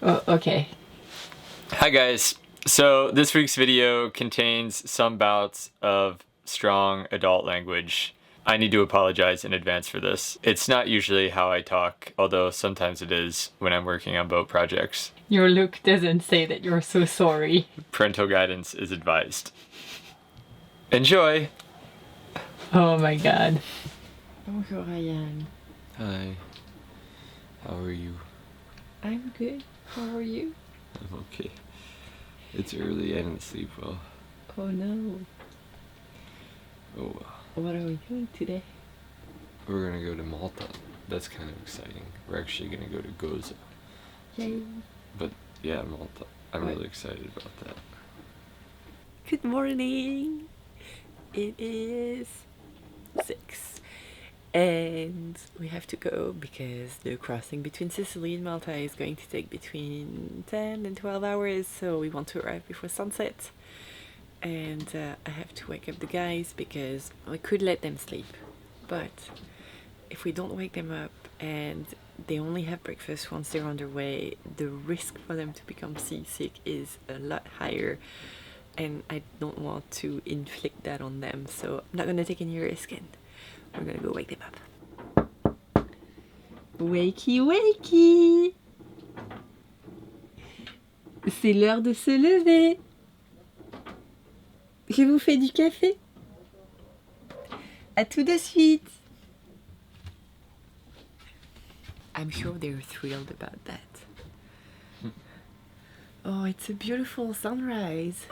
Oh, okay. Hi guys. So this week's video contains some bouts of strong adult language. I need to apologize in advance for this. It's not usually how I talk, although sometimes it is when I'm working on boat projects. Your look doesn't say that you're so sorry. Parental guidance is advised. Enjoy! Oh my god. Bonjour, Ryan. Hi. How are you? I'm good. How are you? I'm okay. It's early, I didn't sleep well. Oh no. Oh well. What are we doing today? We're gonna go to Malta. That's kind of exciting. We're actually gonna go to Gozo. Yay. But yeah, Malta. I'm What? really excited about that. Good morning. It is 6 and we have to go because the crossing between Sicily and Malta is going to take between 10 and 12 hours, so we want to arrive before sunset. And I have to wake up the guys because we could let them sleep, but if we don't wake them up and they only have breakfast once they're on their way, the risk for them to become seasick is a lot higher, and I don't want to inflict that on them, so I'm not gonna take any risk and we're gonna go wake them up. Wakey wakey! C'est l'heure de se lever. Je vous fais du café. À tout de suite. I'm sure they're thrilled about that. Oh, it's a beautiful sunrise.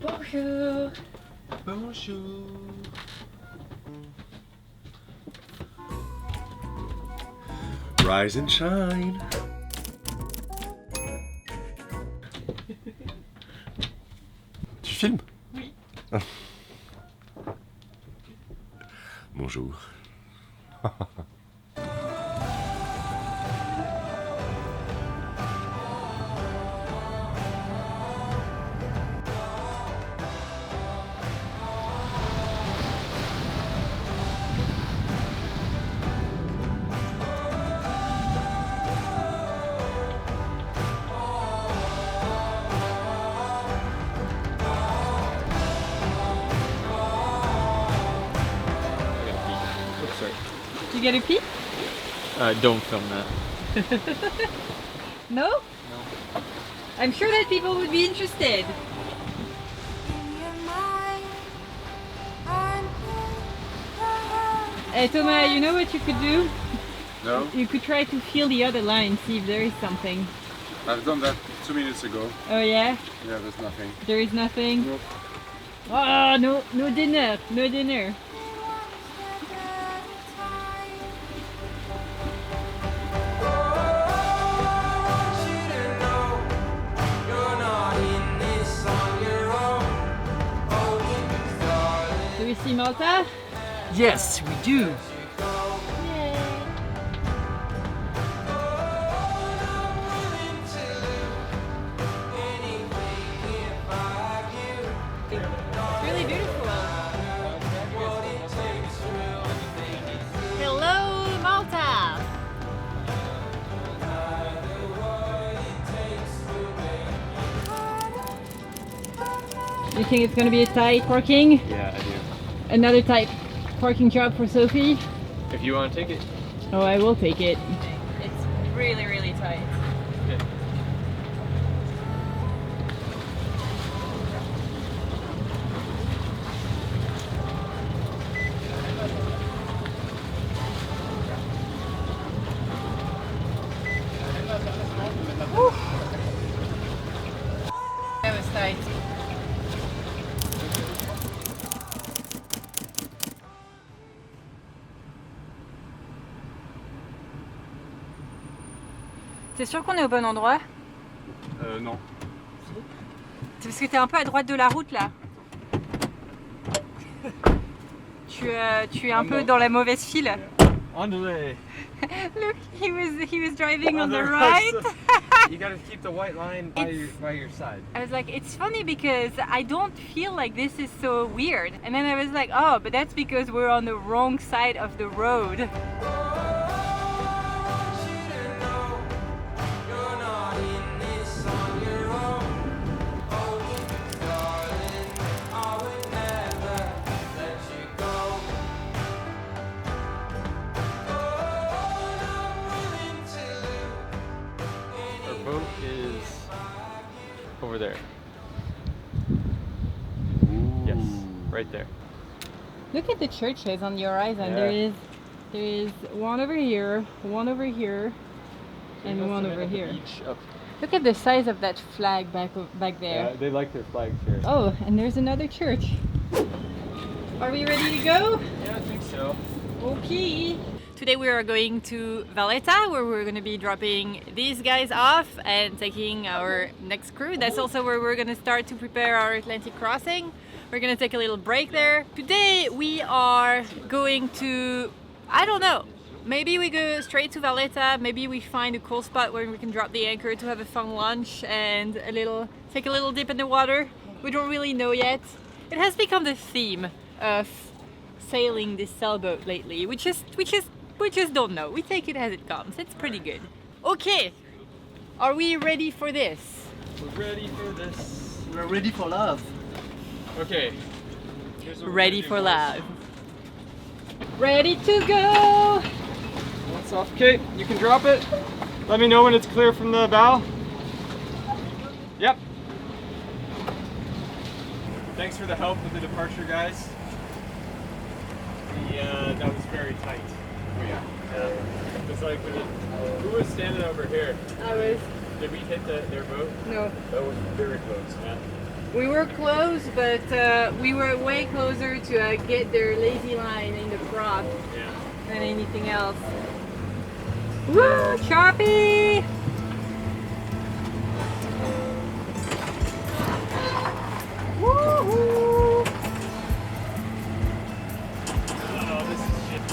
Bonjour. Bonjour. Rise and shine. Tu filmes? Oui. Bonjour. Oops, sorry. You get a pee? Don't film that. No? No. I'm sure that people would be interested. Hey Thomas, you know what you could do? No, You could try to feel the other line, see if there is something. I've done that 2 minutes ago. Oh yeah? Yeah, there's nothing. There is nothing? Nope. Oh, no dinner, no dinner. Do we see Malta? Yes, we do. It's really beautiful. Hello, Malta! You think it's going to be a tight parking? Yeah, I do. Another tight parking job for Sophie? If you want to take it. Oh, I will take it. It's really, really tight. Okay. That was tight. T'es sûr qu'on est au bon endroit? Non. C'est parce que t'es un peu à droite de la route là. Tu es un peu dans la mauvaise file. On the way. Look, he was driving on the right. You gotta keep the white line by your side. I was like, it's funny because I don't feel like this is so weird. And then I was like, oh, but that's because we're on the wrong side of the road. Boat is over there. Yes, right there. Look at the churches on the horizon. Yeah. There is one over here, and one over here. Look at the size of that flag back there. Yeah, they like their flags here. Oh, and there's another church. Are we ready to go? Yeah, I think so. Okay. Today we are going to Valletta, where we're going to be dropping these guys off and taking our next crew. That's also where we're going to start to prepare our Atlantic crossing. We're going to take a little break there. Today we are going to, I don't know, maybe we go straight to Valletta, maybe we find a cool spot where we can drop the anchor to have a fun lunch and take a little dip in the water. We don't really know yet. It has become the theme of sailing this sailboat lately. We just don't know. We take it as it comes. It's pretty good. Okay, are we ready for this? We're ready for this. We're ready for love. Okay. Here's what we're Ready gonna do, for boys. love. Ready to go! That's off. Okay, you can drop it. Let me know when it's clear from the bow. Yep. Thanks for the help with the departure, guys. That was very tight. Oh yeah. It's like who was standing over here? I was. Did we hit their boat? No. That was very close, man. We were close, but we were way closer to get their lazy line in the prop Yeah. than anything else. Woo! Choppy! Woohoo! Oh, this is shit.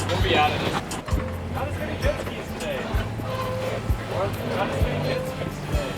We'll be out of this. Not as many jet skis today. What? Not as many jet skis today.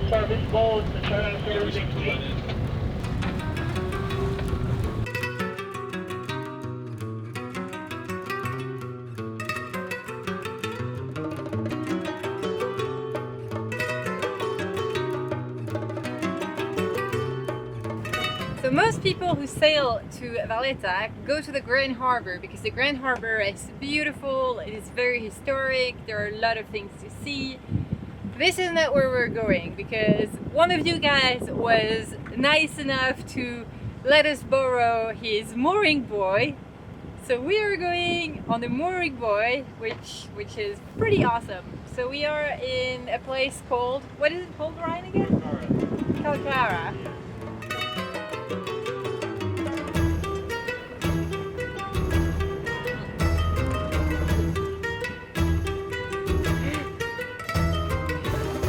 Service boats, the turn servicing fleet. So most people who sail to Valletta go to the Grand Harbor because the Grand Harbor is beautiful, it is very historic, there are a lot of things to see. This is not where we're going because one of you guys was nice enough to let us borrow his mooring buoy. So we are going on the mooring buoy, which is pretty awesome. So we are in a place called, what is it called, Ryan, again? Calcara.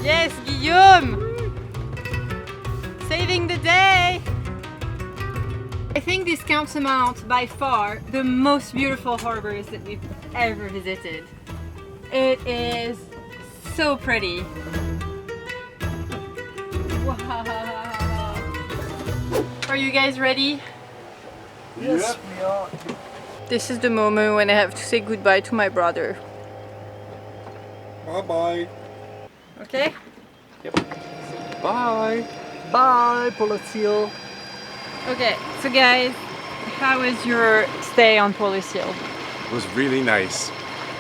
Yes, Guillaume! Saving the day! I think this counts amount by far the most beautiful harbors that we've ever visited. It is so pretty. Wow! Are you guys ready? Yes, we are. This is the moment when I have to say goodbye to my brother. Bye bye. Okay? Bye. Bye, Polo-Seal. Okay, so guys, how was your stay on Polo-Seal? It was really nice.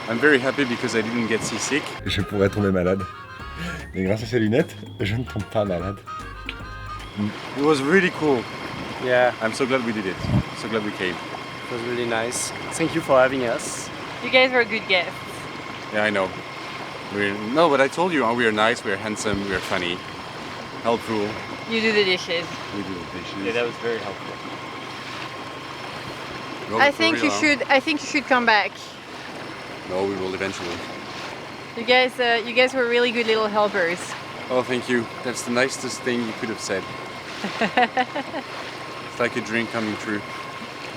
I'm very happy because I didn't get seasick. Je pourrais tomber malade. Mais grâce à ces lunettes, je ne tombe pas malade. It was really cool. Yeah, I'm so glad we did it. So glad we came. It was really nice. Thank you for having us. You guys were good guests. Yeah, I know. No, but I told you, we are nice, we are handsome, we are funny, helpful. You do the dishes. We do the dishes. Yeah, that was very helpful. No, I for think you real, huh? should. I think you should come back. No, we will eventually. You guys were really good little helpers. Oh, thank you. That's the nicest thing you could have said. It's like a dream coming true.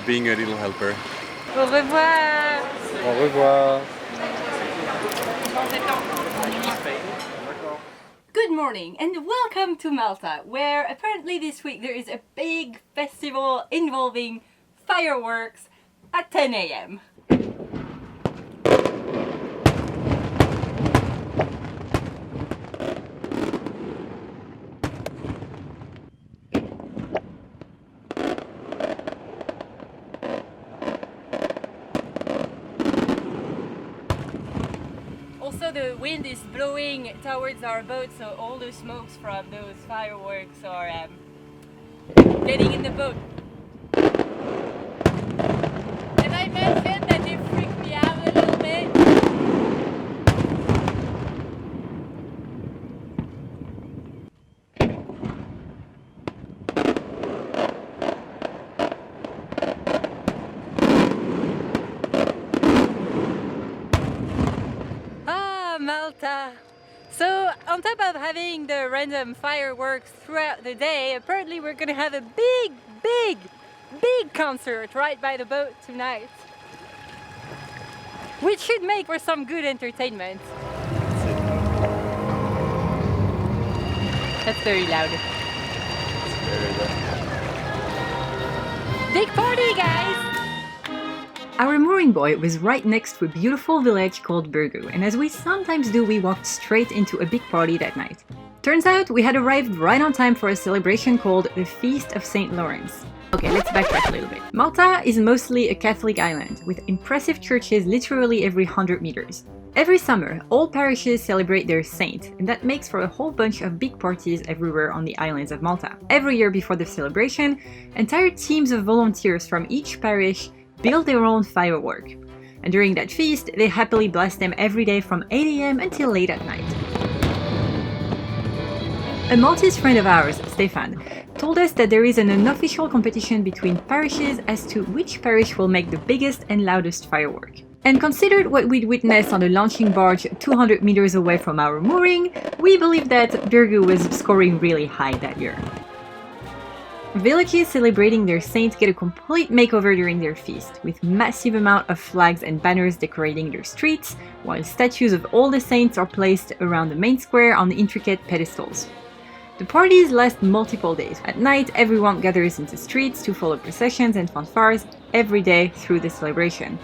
Being a little helper. Au revoir. Au revoir. Good morning and welcome to Malta, where apparently this week there is a big festival involving fireworks at 10 a.m. Also, the wind is blowing towards our boat, so all the smokes from those fireworks are getting in the boat. And I mentioned that they freaked me out a little bit. Malta. So on top of having the random fireworks throughout the day, apparently we're gonna have a big concert right by the boat tonight, which should make for some good entertainment. That's very loud. Big party, guys! Our mooring buoy was right next to a beautiful village called Burgu, and as we sometimes do, we walked straight into a big party that night. Turns out we had arrived right on time for a celebration called the Feast of St. Lawrence. Okay, let's backtrack a little bit. Malta is mostly a Catholic island, with impressive churches literally every 100 meters. Every summer, all parishes celebrate their saint, and that makes for a whole bunch of big parties everywhere on the islands of Malta. Every year before the celebration, entire teams of volunteers from each parish build their own firework, and during that feast, they happily blast them every day from 8 a.m. until late at night. A Maltese friend of ours, Stefan, told us that there is an unofficial competition between parishes as to which parish will make the biggest and loudest firework. And considered what we'd witnessed on the launching barge 200 meters away from our mooring, we believe that Burgu was scoring really high that year. Villages celebrating their saints get a complete makeover during their feast, with massive amount of flags and banners decorating their streets, while statues of all the saints are placed around the main square on intricate pedestals. The parties last multiple days. At night, everyone gathers into streets to follow processions and fanfares every day through the celebration.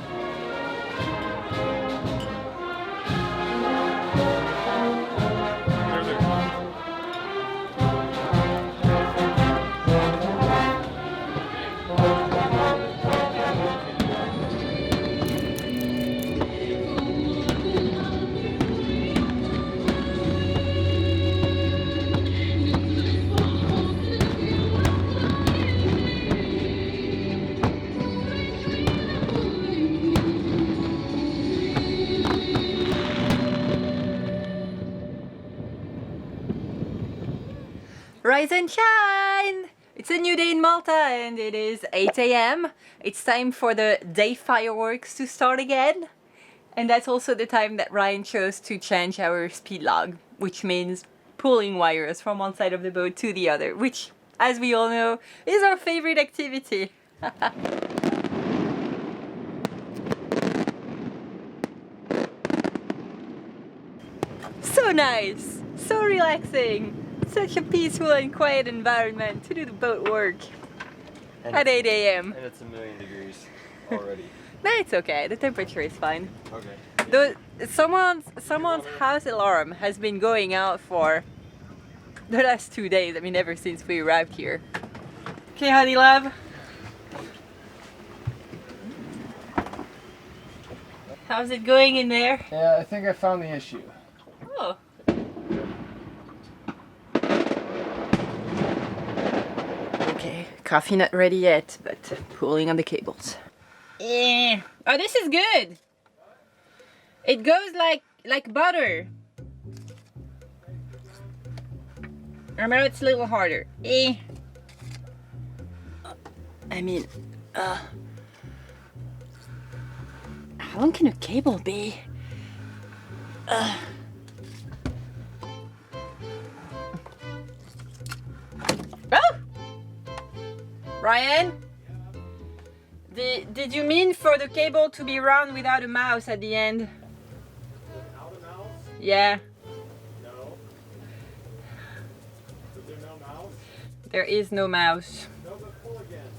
Rise and shine! It's a new day in Malta and it is 8 a.m. It's time for the day fireworks to start again. And that's also the time that Ryan chose to change our speed log, which means pulling wires from one side of the boat to the other, which, as we all know, is our favorite activity. So nice, so relaxing, such a peaceful and quiet environment to do the boat work at 8 a.m. And it's 1,000,000 degrees already. No, it's okay, the temperature is fine. Okay. Someone's house alarm has been going out for the last 2 days, I mean ever since we arrived here. Okay, honey love. How's it going in there? Yeah, I think I found the issue. Oh. Okay, coffee not ready yet, but pulling on the cables. Oh, this is good. It goes like butter. Remember, it's a little harder. I mean, how long can a cable be? Oh! Ryan? Did you mean for the cable to be round without a mouse at the end? Without a mouse? Yeah. No. Is there no mouse? There is no mouse. No, but pull again.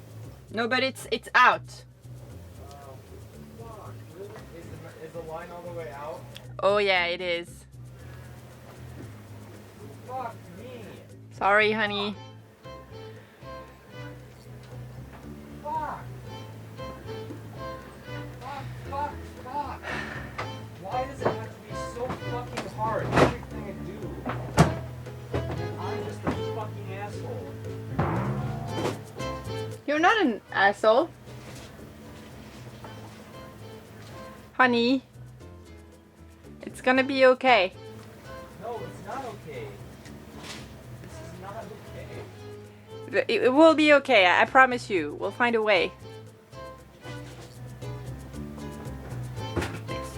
No, but it's out. Fuck, really? Is the line all the way out? Oh yeah, it is. Fuck me. Sorry, honey. Fuck. Fuck. Why does it have to be so fucking hard? Everything I do. I'm just a fucking asshole. You're not an asshole. Honey, it's gonna be okay. No, it's not okay. This is not okay. It will be okay, I promise you. We'll find a way. This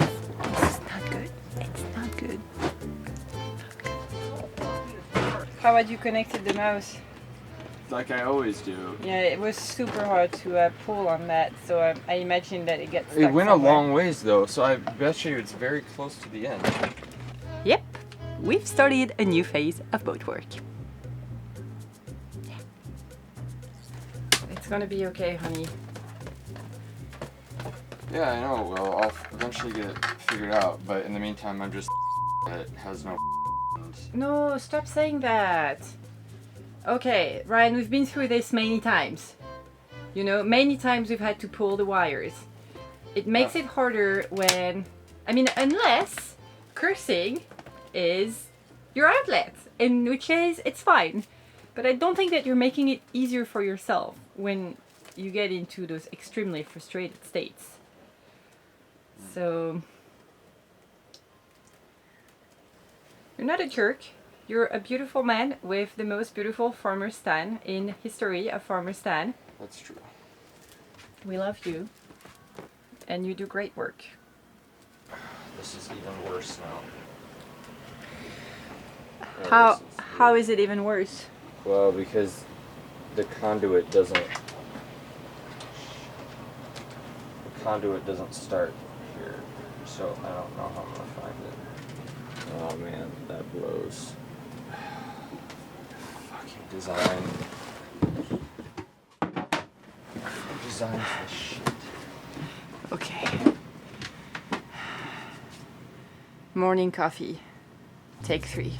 is not good. It's not good. How had you connected the mouse? Like I always do. Yeah, it was super hard to pull on that, so I imagine that it gets stuck It went somewhere. a long ways though, so I bet you it's very close to the end. Yep, we've started a new phase of boat work. It's gonna be okay, honey. Yeah, I know. Well, I'll eventually get it figured out, but in the meantime, I'm just that has no. No, stop saying that. Okay, Ryan, we've been through this many times. You know, many times we've had to pull the wires. It makes it harder when, I mean, unless cursing is your outlet, in which case it's fine. But I don't think that you're making it easier for yourself when you get into those extremely frustrated states. So, you're not a jerk. You're a beautiful man with the most beautiful farmer stand in history of farmer stand. That's true. We love you, and you do great work. This is even worse now. How is it even worse? Well, because the conduit doesn't start here, so I don't know how I'm gonna find it. Oh man, that blows. Fucking design. Design this shit. Okay. Morning coffee. Take 3.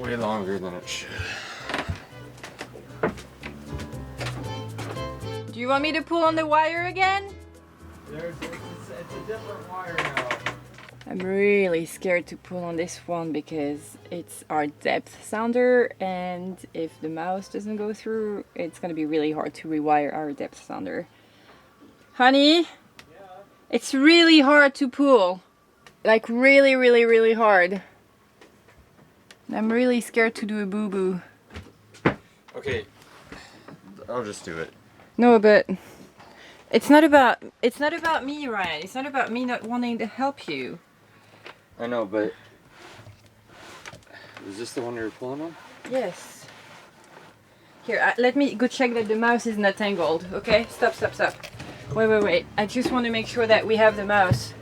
Way longer than it should. Do you want me to pull on the wire again? It's a different wire now. I'm really scared to pull on this one because it's our depth sounder, and if the mouse doesn't go through, it's gonna be really hard to rewire our depth sounder. Honey? Yeah. It's really hard to pull. Like really hard. I'm really scared to do a boo-boo. Okay, I'll just do it. No, but it's not about me, Ryan. It's not about me not wanting to help you. I know, but is this the one you were pulling on? Yes. Here, let me go check that the mouse is not tangled. Okay, stop. Wait. I just want to make sure that we have the mouse.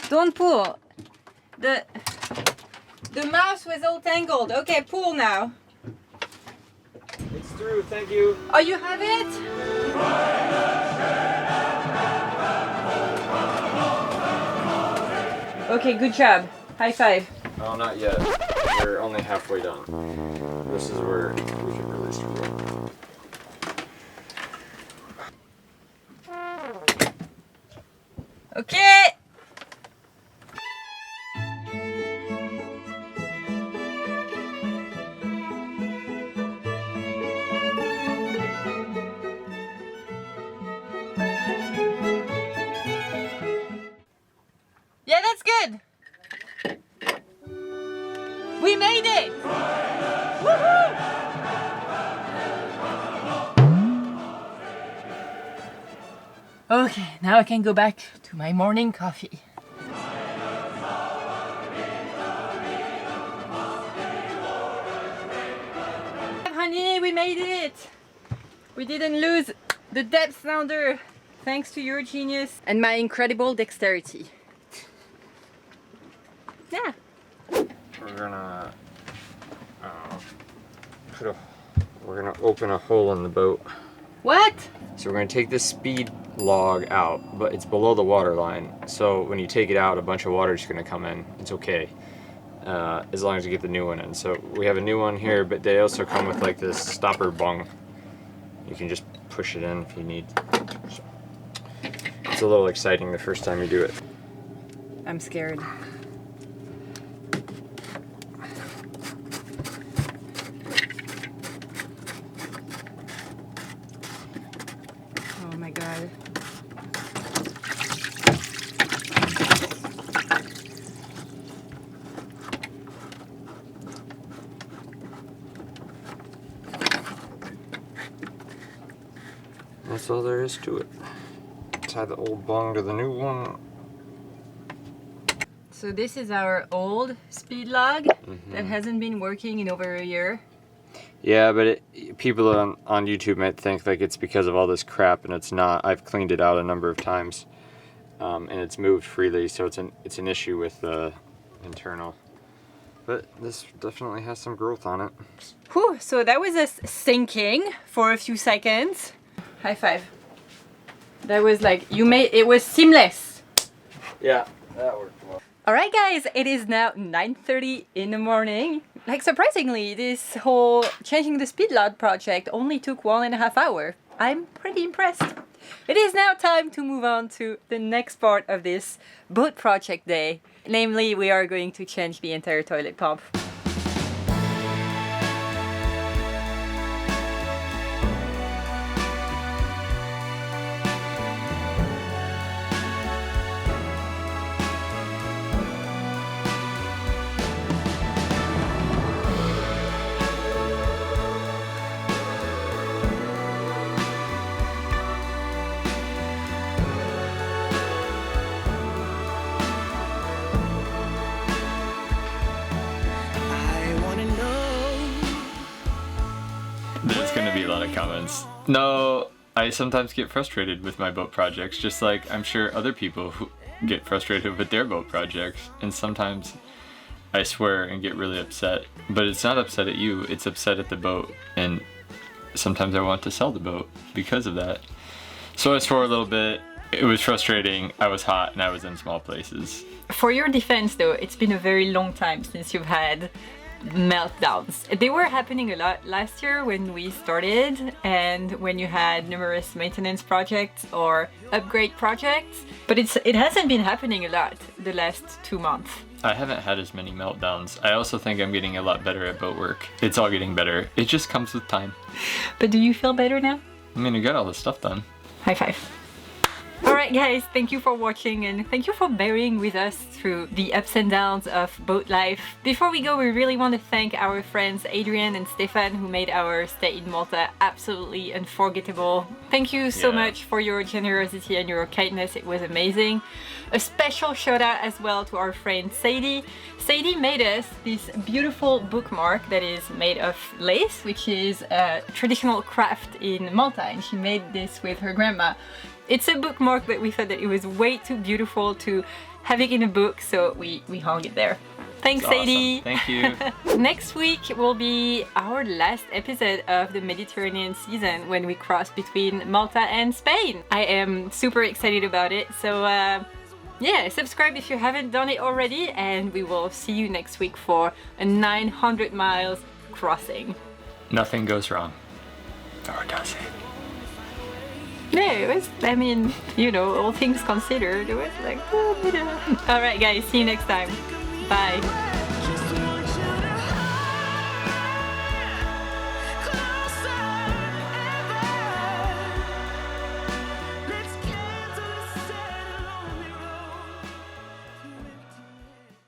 Don't pull. The mouse was all tangled. Okay, pull now. It's through, thank you. Oh, you have it? Okay, good job. High five. Oh, not yet. We're only halfway done. This is where we can release the rope. Okay. Yeah, that's good. We made it. Woohoo! Okay, now I can go back to my morning coffee. Honey, we made it! We didn't lose the depth sounder thanks to your genius and my incredible dexterity. Yeah. We're gonna open a hole in the boat. What? So we're gonna take this speed log out, but it's below the water line. So when you take it out, a bunch of water is gonna come in. It's okay, as long as you get the new one in. So we have a new one here, but they also come with like this stopper bung. You can just push it in if you need. So it's a little exciting the first time you do it. I'm scared. Oh my god. That's all there is to it. Tie the old bung to the new one. So this is our old speed log that hasn't been working in over a year. Yeah, but people on YouTube might think like it's because of all this crap, and it's not. I've cleaned it out a number of times, and it's moved freely, so it's an issue with the internal. But this definitely has some growth on it. Whew, so that was us sinking for a few seconds. High five. That was like, it was seamless. Yeah, that worked well. Alright guys, it is now 9:30 in the morning. Like surprisingly, this whole changing the speed log project only took 1.5 hours. I'm pretty impressed. It is now time to move on to the next part of this boat project day. Namely, we are going to change the entire toilet pump. There's gonna be a lot of comments. No, I sometimes get frustrated with my boat projects, just like I'm sure other people who get frustrated with their boat projects. And sometimes I swear and get really upset, but it's not upset at you, it's upset at the boat. And sometimes I want to sell the boat because of that. So I swore a little bit. It was frustrating, I was hot, and I was in small places. For your defense though, it's been a very long time since you've had meltdowns. They were happening a lot last year when we started and when you had numerous maintenance projects or upgrade projects, but it hasn't been happening a lot the last 2 months. I haven't had as many meltdowns. I also think I'm getting a lot better at boat work. It's all getting better. It just comes with time. But do you feel better now? I mean, I got all this stuff done. High five. Alright guys, thank you for watching and thank you for bearing with us through the ups and downs of boat life. Before we go, we really want to thank our friends Adrian and Stefan who made our stay in Malta absolutely unforgettable. Thank you so much for your generosity and your kindness, it was amazing. A special shout out as well to our friend Sadie. Sadie made us this beautiful bookmark that is made of lace, which is a traditional craft in Malta, and she made this with her grandma. It's a bookmark, but we thought that it was way too beautiful to have it in a book, so we hung it there. Thanks, That's Sadie! awesome. Thank you! Next week will be our last episode of the Mediterranean season when we cross between Malta and Spain. I am super excited about it, so yeah, subscribe if you haven't done it already, and we will see you next week for a 900 miles crossing. Nothing goes wrong. Or does it? No, it was, I mean, you know, all things considered, it was like, Alright guys, see you next time. Bye.